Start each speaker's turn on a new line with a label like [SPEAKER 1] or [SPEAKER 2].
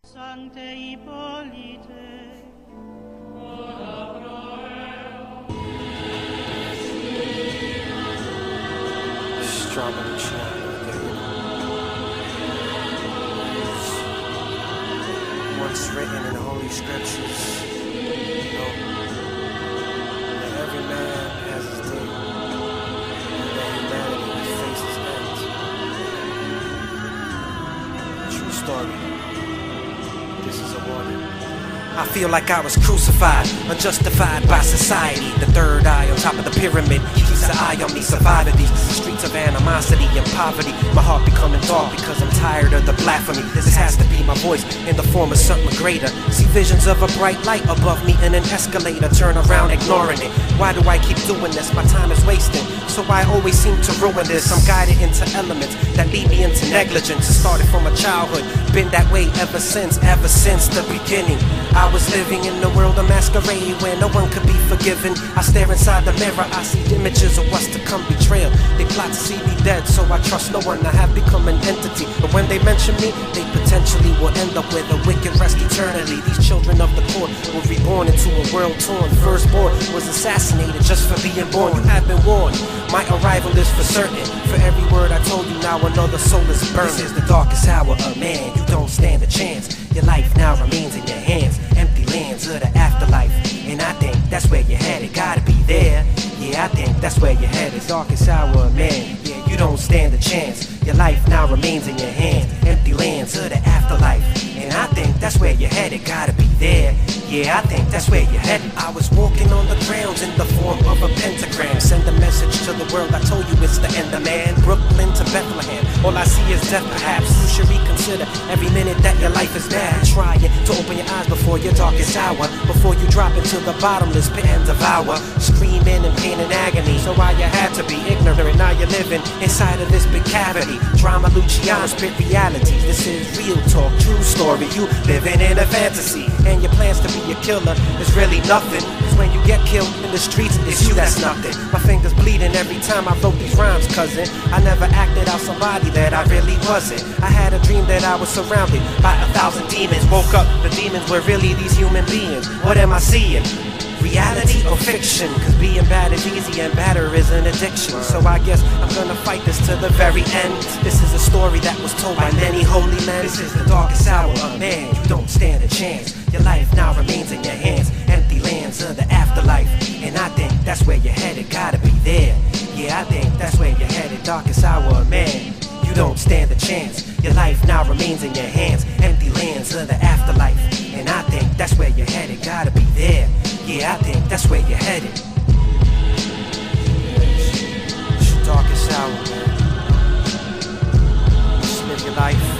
[SPEAKER 1] Sancte Hippolyte,
[SPEAKER 2] Strong Luciano again. Once written in the Holy Scriptures, that every man has his day, and that humanity faces end. True story. This is a warning. I feel like I was crucified, unjustified by society. The third eye on top of the pyramid keeps an eye on me, surviving these streets of animosity and poverty. My heart becoming dark because I'm tired of the blasphemy. This has to be my voice in the form of something greater. See visions of a bright light above me in an escalator. Turn around ignoring it. Why do I keep doing this? My time is wasting, so I always seem to ruin this. I'm guided into elements that lead me into negligence. It started from a childhood, been that way ever since the beginning. I was living in a world of masquerade where no one could be forgiven. I stare inside the mirror, I see images of what's to come, betrayal. They plot to see me dead, so I trust no one. I have become an entity, but when they mention me, they potentially will end up where the wicked rest eternally. These children of the poor were reborn into a world torn. Firstborn was assassinated just for being born. You have been warned, my arrival is for certain. For every word I told you, now another soul is burning. This is the darkest hour of man, you don't stand a chance. Your life now remains in your hands, empty lands of the afterlife. And I think that's where you're headed, gotta be there. Yeah, I think that's where you're headed. Darkest hour of man, yeah, you don't stand a chance. Your life now remains in your hands, empty lands of the afterlife. And I think that's where you're headed, gotta be there. Yeah, I think that's where you're headed. I was walking on the grounds in the form of a pentagram. Send a message to the world, I told you it's the end of man. Brooklyn to Bethlehem, all I see is death. Perhaps you should reconsider every minute that your life is bad. Trying to open your eyes before your darkest hour, before you drop into the bottomless pit and devour. Screaming in pain and agony, so why you had to be ignorant. Now you're living inside of this big cavity. Drama Luciano, spit realities. This is real talk, true story. You living in a fantasy, and your plans to be a killer is really nothing. Cause when you get killed in the streets, it's you that's nothing. My fingers bleeding every time I wrote these rhymes, cousin. I never acted out somebody that I really wasn't. I had a dream that I was surrounded by 1,000 demons. Woke up, the demons were really these human beings. What am I seeing? Reality or fiction? Cause being bad is easy and badder is an addiction. So I guess I'm gonna fight this to the very end. This is a story that was told by many holy men. This is the darkest hour of man, you don't stand a chance. Your life now remains in your hands, empty lands of the afterlife. And I think that's where you're headed, gotta be there. Yeah, I think that's where you're headed, darkest hour of man. You don't stand a chance. Your life now remains in your hands, empty lands of the afterlife. And I think that's where you're headed, gotta be there. Yeah, I think that's where you're headed. It's your darkest hour, man. Just live your life.